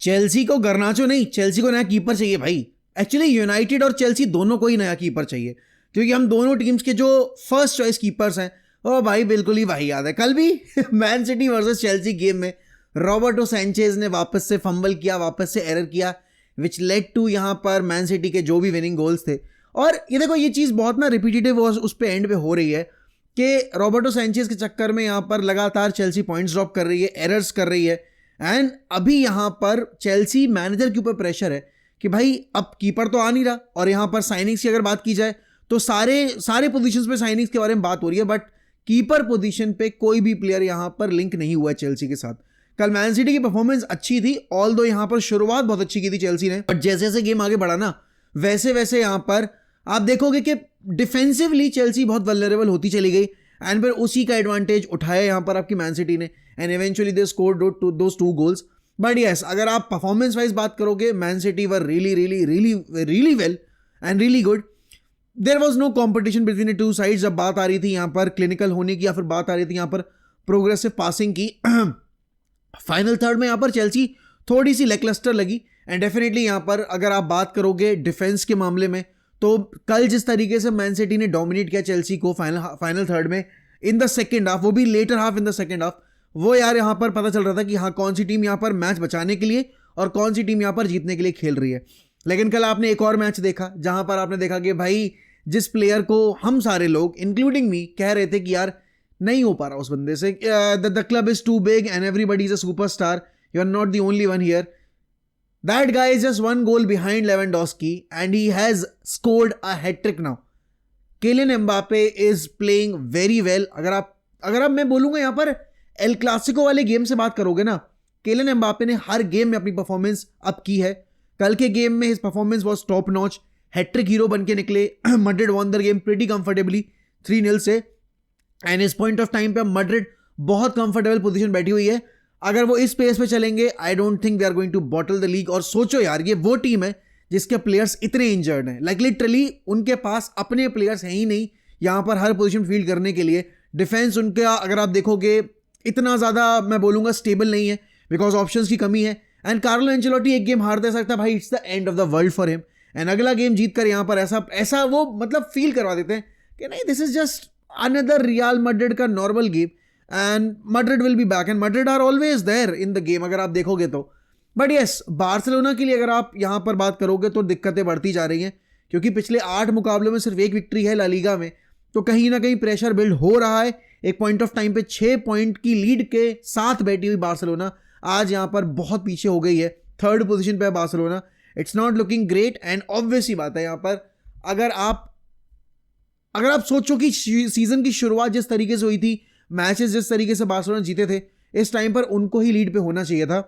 Chelsea को गर्नाचो नहीं, Chelsea को नया कीपर चाहिए भाई। एक्चुअली यूनाइटेड और चेल्सी दोनों को ही नया कीपर चाहिए, क्योंकि हम दोनों टीम्स के जो फर्स्ट चॉइस कीपर्स हैं ओ भाई बिल्कुल ही भाई याद है। कल भी man city versus Chelsea game में रॉबर्टो सैंचेज ने वापस से फंबल किया, वापस से एरर किया, विच लेड टू यहाँ पर मैन सिटी के जो भी विनिंग गोल्स थे। और ये देखो ये चीज़ बहुत ना रिपीटेटिव उस पे एंड पे हो रही है कि रॉबर्टो सैंचेज के चक्कर में यहाँ पर लगातार चेल्सी पॉइंट्स ड्रॉप कर रही है, एरर्स कर रही है। एंड अभी यहाँ पर चेल्सी मैनेजर के ऊपर प्रेशर है कि भाई अब कीपर तो आ नहीं रहा, और यहाँ पर साइनिंग्स की अगर बात की जाए तो सारे पोजीशंस पे साइनिंग्स के बारे में बात हो रही है, बट कीपर पोजीशन पे कोई भी प्लेयर यहाँ पर लिंक नहीं हुआ है चेल्सी के साथ। कल मैन सिटी की परफॉर्मेंस अच्छी थी, ऑल्दो यहाँ पर शुरुआत बहुत अच्छी की थी चेल्सी ने, बट जैसे जैसे गेम आगे बढ़ा ना वैसे वैसे यहाँ पर आप देखोगे कि डिफेंसिवली चेल्सी बहुत वल्नरेबल होती चली गई, एंड फिर उसी का एडवांटेज उठाया यहाँ पर आपकी मैन सिटी ने, and eventually they scored those 2 goals. But yes, अगर आप परफॉर्मेंस वाइज बात करोगे Man City were really well and really good. There was no competition between the two sides. जब बात आ रही थी यहाँ पर क्लिनिकल होने की या फिर बात आ रही थी यहाँ पर प्रोग्रेसिव पासिंग की, फाइनल थर्ड में यहाँ पर चेल्सी थोड़ी सी लैकलस्टर लगी। एंड डेफिनेटली यहाँ पर अगर आप बात करोगे डिफेंस के मामले में, तो कल जिस तरीके से मैन सिटी ने डोमिनेट किया चेल्सी को फाइनल थर्ड में इन द सेकेंड हाफ, वो भी later half in the second half, वो यार यहाँ पर पता चल रहा था कि हाँ कौन सी टीम यहाँ पर मैच बचाने के लिए और कौन सी टीम यहाँ पर जीतने के लिए खेल रही है। लेकिन कल आपने एक और मैच देखा जहां पर आपने देखा कि भाई जिस प्लेयर को हम सारे लोग इंक्लूडिंग मी कह रहे थे कि यार नहीं हो पा रहा उस बंदे से, the club is too big and everybody is a superstar, you are not the only one here, that guy is just 1 goal behind Lewandowski and he has scored a hat-trick now. Kylian Mbappe is playing very well. अगर आप मैं बोलूंगा यहाँ पर El Clasico वाले game से बात करोगे ना, किलियन एम्बापे ने हर गेम में अपनी परफॉर्मेंस अप की है। कल के गेम में his performance was top notch, hat-trick hero बन के निकले। Madrid won the game pretty comfortably 3-0 से, एंड इस पॉइंट ऑफ टाइम पे मैड्रिड बहुत कंफर्टेबल पोजीशन बैठी हुई है। अगर वो इस पेस पे चलेंगे I don't think they are going to bottle the league. और सोचो यार ये वो टीम है जिसके प्लेयर्स इतने इंजर्ड हैं, लाइक लिटरली उनके पास अपने प्लेयर्स हैं ही नहीं यहाँ पर हर पोजीशन फील्ड करने के लिए। डिफेंस उनका अगर आप देखोगे इतना ज़्यादा मैं बोलूँगा स्टेबल नहीं है, बिकॉज ऑप्शंस की कमी है। एंड कार्लो एंचेलोटी एक गेम हार दे सकता भाई, it's the end of the world for him. And अगला गेम जीत कर यहाँ पर ऐसा वो मतलब फील करवा देते हैं कि नहीं this is just another Real Madrid का normal game, and Madrid will be back, and Madrid are always there in the game अगर आप देखोगे तो। बट यस, बार्सिलोना के लिए अगर आप यहाँ पर बात करोगे तो दिक्कतें बढ़ती जा रही हैं, क्योंकि पिछले 8 मुकाबलों में सिर्फ 1 विक्ट्री है ला लीगा में, तो कहीं ना कहीं प्रेशर बिल्ड हो रहा है। एक पॉइंट ऑफ टाइम पे 6 पॉइंट की लीड के साथ बैठी हुई बार्सिलोना आज यहाँ पर बहुत पीछे हो गई है, 3rd पोजीशन पे है Barcelona. It's not looking great, and obvious ही बात है यहाँ पर अगर आप सोचो कि सीजन की शुरुआत जिस तरीके से हुई थी, मैचेस जिस तरीके से बार्सिलोना जीते थे, इस टाइम पर उनको ही लीड पे होना चाहिए था।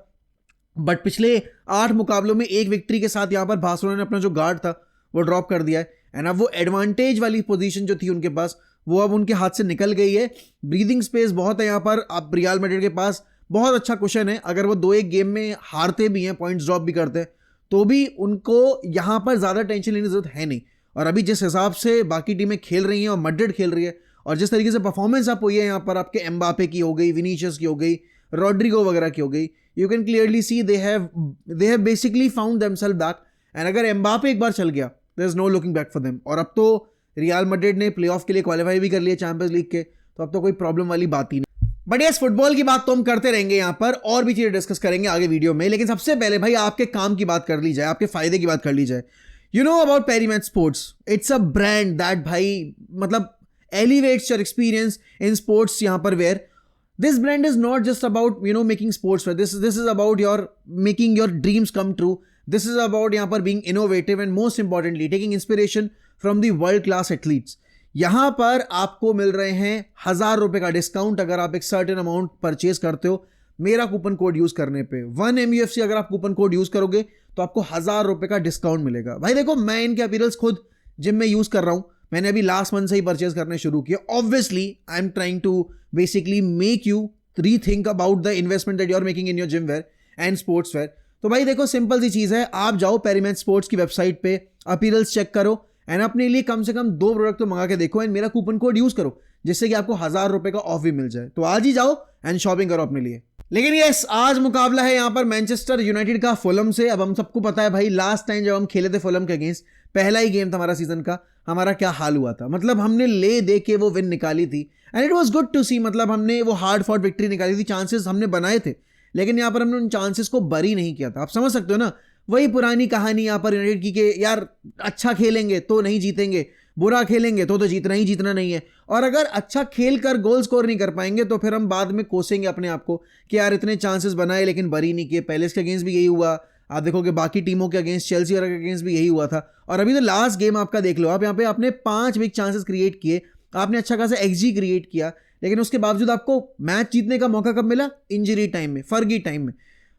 बट पिछले 8 मुकाबलों में 1 विक्ट्री के साथ यहाँ पर बार्सिलोना ने अपना जो गार्ड था वो ड्रॉप कर दिया है, एंड अब वो एडवांटेज वाली पोजीशन जो थी उनके पास वो अब उनके हाथ से निकल गई है। ब्रीदिंग स्पेस बहुत है यहाँ पर। अब रियल मैड्रिड के पास बहुत अच्छा क्वेश्चन है, अगर वो 2-1 गेम में हारते भी हैं, पॉइंट्स ड्रॉप भी करते हैं, तो भी उनको यहाँ पर ज़्यादा टेंशन लेने की जरूरत है नहीं। और अभी जिस हिसाब से बाकी टीमें खेल रही हैं और मैड्रिड खेल रही है, और जिस तरीके से परफॉर्मेंस आप हुई है यहाँ पर आपके एम्बापे की हो गई, विनीशियस की हो गई, रॉड्रिगो वगैरह की हो गई, you can clearly see they have basically found themselves back. And अगर एम्बापे एक बार चल गया there is no looking back for them. और अब तो रियल मैड्रिड ने प्लेऑफ के लिए क्वालिफाई भी कर लिया चैंपियंस लीग के, तो अब तो कोई प्रॉब्लम वाली बात ही नहीं। बट यस, फुटबॉल की बात तो हम करते रहेंगे यहाँ पर, और भी चीजें डिस्कस करेंगे आगे वीडियो में, लेकिन सबसे पहले भाई आपके काम की बात कर ली जाए, आपके फायदे की बात कर ली जाए। You know about Parimatch sports, it's a brand that भाई मतलब elevates your experience in sports यहाँ पर where this brand is not just about making sports wear. This is about your making your dreams come true. This is about यहाँ पर being innovative and most importantly taking inspiration from the world class athletes. यहाँ पर आपको मिल रहे हैं 1000 रुपए का discount अगर आप एक सर्टेन अमाउंट परचेज करते हो मेरा कूपन कोड यूज करने पे। 1MUFC अगर आप कूपन कोड यूज करोगे तो आपको 1000 रुपए का डिस्काउंट मिलेगा। भाई देखो, मैं इनके अपीयरल्स खुद जिम में यूज कर रहा हूं, मैंने अभी लास्ट मंथ से ही परचेज करने शुरू किया। Obviously I am trying to basically make you rethink about the investment that you are making in your gym wear and sports wear. तो भाई देखो, सिंपल सी चीज है, आप जाओ पेरीमैच स्पोर्ट्स की वेबसाइट पे, अपीयरल्स चेक करो एंड अपने लिए कम से कम 2 प्रोडक्ट तो मंगा के देखो एंड मेरा कूपन कोड यूज करो, जिससे कि आपको 1000 रुपए का ऑफ भी मिल जाए। तो आज ही जाओ एंड शॉपिंग करो अपने लिए। लेकिन यस, आज मुकाबला है यहाँ पर मैनचेस्टर यूनाइटेड का फुलम से। अब हम सबको पता है भाई, लास्ट टाइम जब हम खेले थे फुलम के अगेंस्ट, पहला ही गेम था हमारा सीजन का, हमारा क्या हाल हुआ था। मतलब हमने ले दे के वो विन निकाली थी and it was good to see. मतलब हमने वो हार्ड फॉट विक्ट्री निकाली थी, चांसेस हमने बनाए थे, लेकिन यहाँ पर हमने उन चांसेस को बरी नहीं किया था। आप समझ सकते हो ना, वही पुरानी कहानी यहाँ पर यूनाइटेड की कि यार अच्छा खेलेंगे तो नहीं जीतेंगे, बुरा खेलेंगे तो जीतना ही जीतना नहीं है। और अगर अच्छा खेल कर गोल स्कोर नहीं कर पाएंगे तो फिर हम बाद में कोसेंगे अपने आप को कि यार इतने चांसेस बनाए लेकिन बरी नहीं किए। पैलेस के अगेंस्ट भी यही हुआ, आप देखोगे बाकी टीमों के अगेंस्ट, चेल्सी और के अगेंस्ट भी यही हुआ था। और अभी तो लास्ट गेम आपका देख लो आप, यहाँ पे आपने 5 बिग चांसेस क्रिएट किए, आपने अच्छा खासा एक्सजी क्रिएट किया, लेकिन उसके बावजूद आपको मैच जीतने का मौका कब मिला? इंजरी टाइम में, फर्गी टाइम में।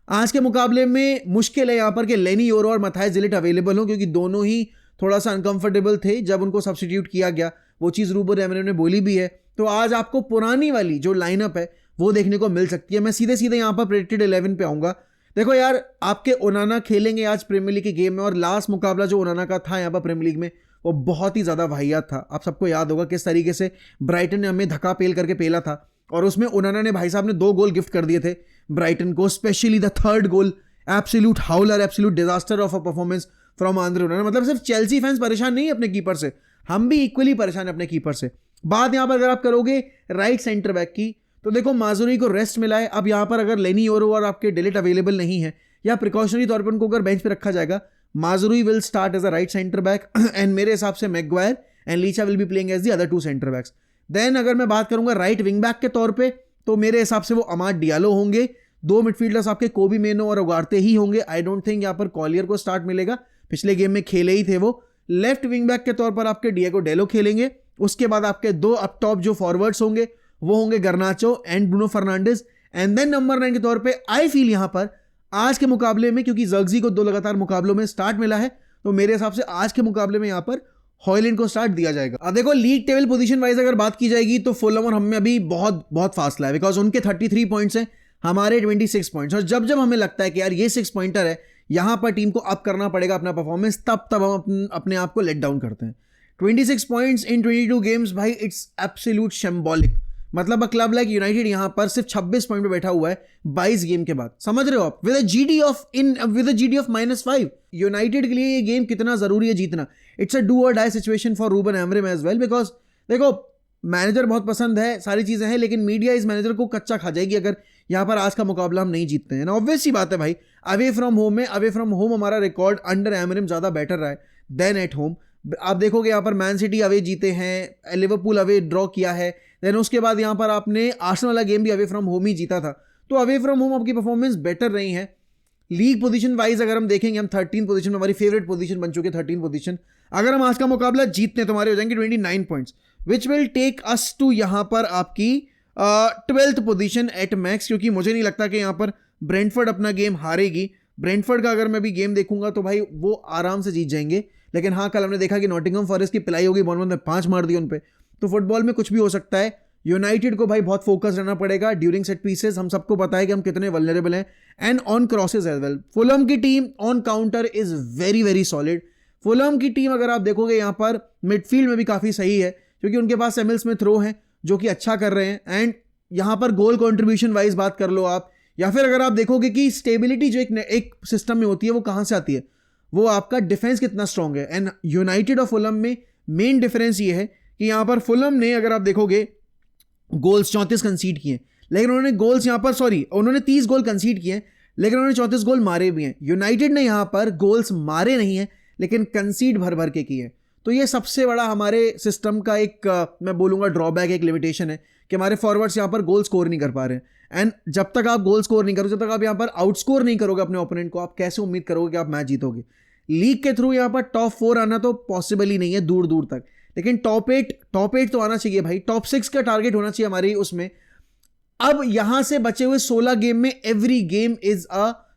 आज के मुकाबले में मुश्किल है यहाँ पर कि लेनी योरो और मैथाइस डिलिट अवेलेबल हो, क्योंकि दोनों ही थोड़ा सा अनकंफर्टेबल थे जब उनको सब्स्टिट्यूट किया गया। वो चीज़ रूबन एमोरिम ने बोली भी है। तो आज आपको पुरानी वाली जो लाइनअप है वो देखने को मिल सकती है। मैं सीधे सीधे यहाँ पर प्रेडिक्टेड 11 पे आऊँगा। देखो यार, आपके ओनाना खेलेंगे आज प्रीमियर लीग के गेम में, और लास्ट मुकाबला जो ओनाना का था यहाँ पर प्रीमियर लीग में, वो बहुत ही ज़्यादा वाहियात था। आप सबको याद होगा किस तरीके से ब्राइटन ने हमें धक्का पेल करके पेला था, और उसमें ओनाना ने, भाई साहब ने 2 गोल गिफ्ट कर दिए थे ब्राइटन को, specially the third goal, absolute howler, absolute disaster of a performance from Andre ओनाना। मतलब सिर्फ चेल्सी फैंस परेशान नहीं है अपने कीपर से, हम भी इक्वली परेशान है अपने कीपर से। बात यहाँ पर अगर आप करोगे राइट सेंटर बैक की, तो देखो माजुरी को रेस्ट मिला है। अब यहाँ पर अगर लेनी योरो और आपके डिलिट अवेलेबल नहीं है, या प्रिकॉशनरी तौर पर उनको अगर बेंच पे रखा जाएगा, Mazraoui will start as a right centre back and मेरे हिसाब से Maguire and Licha will be playing as the other 2 centre backs. Then अगर मैं बात करूंगा राइट विंग बैक के तौर पे, तो मेरे हिसाब से वो अमाद डियालो होंगे। 2 मिडफील्डर्स आपके कोबी मेनो और उगारते ही होंगे। आई डोंट थिंक यहाँ पर कॉलियर को स्टार्ट मिलेगा, पिछले गेम में खेले ही थे वो। लेफ्ट विंग बैक के तौर पर आपके डिएगो डेलो खेलेंगे। उसके बाद आपके 2 अप टॉप जो फॉरवर्ड्स होंगे वो होंगे Garnacho and Bruno Fernandes. And then number 9 के तौर पे आई फील यहाँ पर आज के मुकाबले में, क्योंकि जर्गजी को 2 लगातार मुकाबलों में स्टार्ट मिला है, तो मेरे हिसाब से आज के मुकाबले में यहाँ पर हॉयलैंड को स्टार्ट दिया जाएगा। अब देखो लीग टेबल पोजीशन वाइज अगर बात की जाएगी तो फुलहम और हम में अभी बहुत बहुत फासला है, बिकॉज उनके 33 पॉइंट्स हैं, हमारे 26 पॉइंट्स। और जब जब हमें लगता है कि यार ये 6 पॉइंटर है, यहाँ पर टीम को अप करना पड़ेगा अपना परफॉर्मेंस, तब हम अपने आप को लेट डाउन करते हैं। 26 पॉइंट्स इन 22 गेम्स, भाई इट्स एब्सोल्यूट शैम्बॉलिक। मतलब अ क्लब लाइक यूनाइटेड यहाँ पर सिर्फ 26 पॉइंट पे बैठा हुआ है 22 गेम के बाद, समझ रहे हो आप? With a GD of -5। United के लिए ये गेम कितना जरूरी है जीतना। इट्स अ डू और die situation for Ruben Amorim as well, because देखो मैनेजर बहुत पसंद है, सारी चीजें हैं, लेकिन मीडिया इस मैनेजर को कच्चा खा जाएगी अगर यहाँ पर आज का मुकाबला हम नहीं जीतते हैं ना। ऑब्वियस सी बात है भाई, अवे फ्रॉम होम हमारा रिकॉर्ड अंडर एमोरिम ज्यादा बेटर रहा है देन एट होम। आप देखोगे यहाँ पर मैन सिटी अवे जीते हैं, लिवरपूल अवे ड्रॉ किया है, देन उसके बाद यहाँ पर आपने आर्सेनल वाला गेम भी अवे फ्रॉम होम ही जीता था। तो अवे फ्रॉम होम आपकी परफॉर्मेंस बेटर रही है। लीग पोजीशन वाइज अगर हम देखेंगे, हम 13 पोजीशन में, हमारी फेवरेट पोजीशन बन चुकी है 13 पोजीशन। अगर हम आज का मुकाबला जीतते हैं तो हमारे हो जाएंगे 29 points, which will take us to यहाँ पर आपकी 12th पोजीशन एट मैक्स, क्योंकि मुझे नहीं लगता कि यहाँ पर ब्रेंटफोर्ड अपना गेम हारेगी। ब्रेंटफोर्ड का अगर मैं भी गेम देखूंगा तो भाई वो आराम से जीत जाएंगे। लेकिन हाँ, कल हमने देखा कि नॉटिंघम फॉरेस्ट की पिलाई होगी, बॉर्नमouth ने 5 मार दिए उन पे। तो फुटबॉल में कुछ भी हो सकता है। यूनाइटेड को भाई बहुत फोकस रहना पड़ेगा ड्यूरिंग सेट पीसेस। हम सबको पता है कि हम कितने वल्नरेबल हैं, and on crosses as well. Fulham की team on counter is very very solid. Fulham की टीम अगर आप देखोगे यहाँ पर मिडफील्ड में भी काफ़ी सही है, क्योंकि उनके पास एमिल स्मिथ रो हैं जो कि अच्छा कर रहे हैं। एंड यहाँ पर गोल कॉन्ट्रीब्यूशन वाइज बात कर लो आप, या फिर अगर आप देखोगे कि स्टेबिलिटी जो एक सिस्टम में होती है वो कहाँ से आती है, वो आपका डिफेंस कितना स्ट्रांग है। एंड यूनाइटेड और फुलहम में मेन डिफरेंस ये है कि यहाँ पर फुलहम ने, अगर आप देखोगे, गोल्स 34 कंसीड किए, लेकिन उन्होंने गोल्स यहाँ पर उन्होंने 30 गोल कंसीड किए, लेकिन उन्होंने 34 गोल मारे भी हैं। यूनाइटेड ने यहाँ पर गोल्स मारे नहीं हैं, लेकिन कंसीड भर भर के किए। तो ये सबसे बड़ा हमारे सिस्टम का एक मैं बोलूँगा ड्रॉबैक, एक लिमिटेशन है कि हमारे फॉरवर्ड्स यहाँ पर गोल स्कोर नहीं कर पा रहे हैं। एंड जब तक आप गोल स्कोर नहीं करोगे, जब तक आप यहाँ पर आउटस्कोर नहीं करोगे अपने ओपोनेंट को, आप कैसे उम्मीद करोगे कि आप मैच जीतोगे? लीग के थ्रू यहाँ पर टॉप 4 आना तो पॉसिबल ही नहीं है दूर दूर तक, लेकिन टॉप 8 तो आना चाहिए भाई। टॉप 6 का टारगेट होना चाहिए हमारी उसमें। अब यहां से बचे हुए 16 गेम में एवरी गेम इज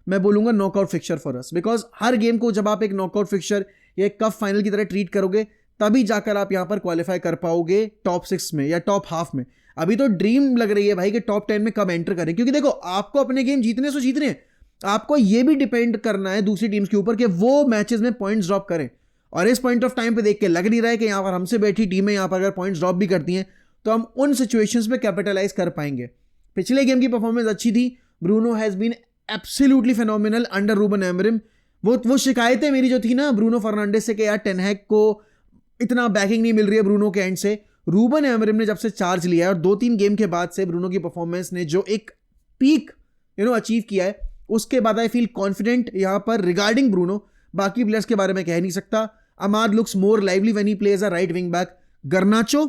मैं बोलूंगा knockout fixture for us, because हर गेम को जब आप एक नॉकआउट फिक्चर या एक कप फाइनल की तरह ट्रीट करोगे, तभी जाकर आप यहां पर क्वालिफाई कर पाओगे टॉप 6 में या टॉप हाफ में। अभी तो ड्रीम लग रही है भाई कि टॉप 10 में कब एंटर करें, क्योंकि देखो आपको अपने गेम जीतने सो जीतने हैं, आपको ये भी डिपेंड करना है दूसरी टीम्स के ऊपर कि वो मैचेस में पॉइंट्स ड्रॉप करें। और इस पॉइंट ऑफ टाइम पे देख के लग नहीं रहा है कि यहाँ पर हमसे बैठी टीमें यहाँ पर अगर पॉइंट्स ड्रॉप भी करती हैं तो हम उन सिचुएशंस पे कैपिटलाइज कर पाएंगे। पिछले गेम की परफॉर्मेंस अच्छी थी, Bruno has been absolutely phenomenal under Ruben Amorim. वो शिकायतें मेरी जो थी ना ब्रूनो फर्नांडिस से कि यार टेन हैग को इतना बैकिंग नहीं मिल रही है ब्रूनो के एंड से, रूबन एमरिम ने जब से चार्ज लिया है और 2-3 गेम के बाद से ब्रूनो की परफॉर्मेंस ने जो एक पीक अचीव किया है, उसके बाद आई फील कॉन्फिडेंट यहाँ पर रिगार्डिंग ब्रूनो। बाकी प्लेयर्स के बारे में कह नहीं सकता। Amad looks more lively when he plays a right wing back. Garnacho,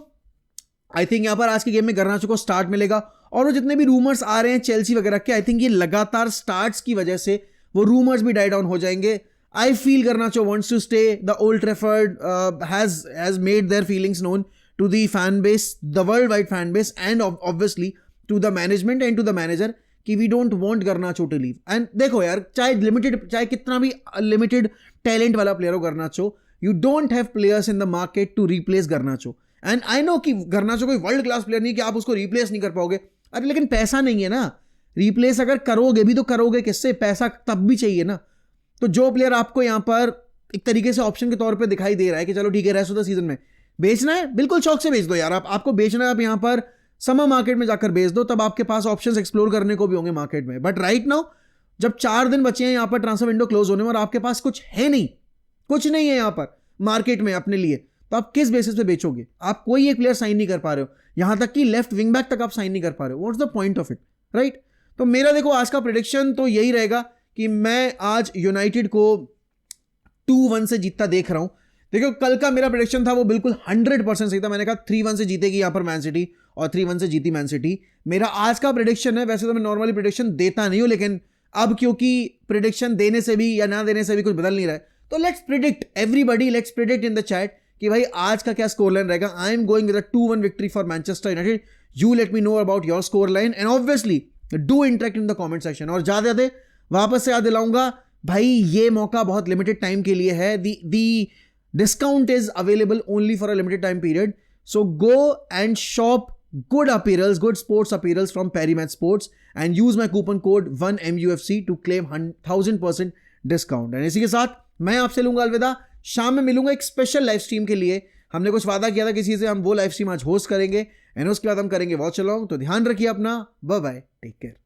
I think यहाँ पर आज के गेम में गर्नाचो को स्टार्ट मिलेगा। और वो जितने भी रूमर्स आ रहे हैं चेल्सी वगैरह के, आई थिंक ये लगातार स्टार्ट्स की वजह से वो रूमर्स भी डाई डाउन हो जाएंगे। I feel Garnacho wants to stay. The Old Trafford has made their feelings known to the fan base, the world wide fan base, and obviously to the management and to the manager कि we don't want Garnacho to leave. And देखो यार, चाहे कितना भी limited talent वाला player हो Garnacho, you don't have players in the market to replace Garnacho. And I know कि Garnacho कोई वर्ल्ड क्लास प्लेयर नहीं कि आप उसको रिप्लेस नहीं कर पाओगे। अरे लेकिन पैसा नहीं है ना, रिप्लेस अगर करोगे भी तो करोगे किससे, पैसा तब भी चाहिए ना। तो जो प्लेयर आपको यहाँ पर एक तरीके से ऑप्शन के तौर पे दिखाई दे रहा है कि चलो ठीक है रेस्ट ऑफ द सीजन में बेचना है, बिल्कुल शौक से बेच दो यार। आपको बेचना है, आप यहाँ पर समर मार्केट में जाकर बेच दो, तब आपके पास ऑप्शंस एक्सप्लोर करने को भी होंगे मार्केट में। बट राइट नाउ जब 4 दिन बचे हैं यहाँ पर ट्रांसफर विंडो क्लोज होने में और आपके पास कुछ है नहीं, कुछ नहीं है यहाँ पर मार्केट में अपने लिए, तो आप किस बेसिस पे बेचोगे? आप कोई एक प्लेयर साइन नहीं कर पा रहे हो, यहां तक कि लेफ्ट विंग बैक तक आप साइन नहीं कर पा रहे हो। What's the point of it, right? तो मेरा देखो आज का प्रेडिक्शन तो यही रहेगा कि मैं आज यूनाइटेड को 2-1 से जीतता देख रहा हूं। देखो कल का मेरा प्रेडिक्शन था वो बिल्कुल 100% सही था। मैंने कहा 3-1 से जीतेगी यहाँ पर मैन सिटी और 3-1 से जीती मैन सिटी। मेरा आज का प्रेडिक्शन है, वैसे तो मैं नॉर्मली प्रेडिक्शन देता नहीं हूं, लेकिन अब क्योंकि प्रेडिक्शन देने से भी या ना देने से भी कुछ बदल नहीं रहा है, तो let's predict everybody, let's predict in the chat कि भाई आज का क्या स्कोर लाइन रहेगा। I am going with a 2-1 victory for Manchester United. You let me know about your score line and obviously do interact in the comment section. और ज्यादा वापस से याद दिलाऊंगा भाई, ये मौका बहुत लिमिटेड टाइम के लिए है। The discount is available only for a limited time period, so go and shop good apparels, good sports apparels from Perimat Sports and use my coupon code 1MUFC to claim 1000% discount. And इसी के साथ मैं आपसे लूंगा अलविदा। शाम में मिलूंगा एक स्पेशल लाइव स्ट्रीम के लिए। हमने कुछ वादा किया था किसी से, हम वो लाइव स्ट्रीम आज होस्ट करेंगे एंड उसके बाद हम करेंगे वॉच अलॉन्ग। तो ध्यान रखिए अपना, बाय बाय, टेक केयर।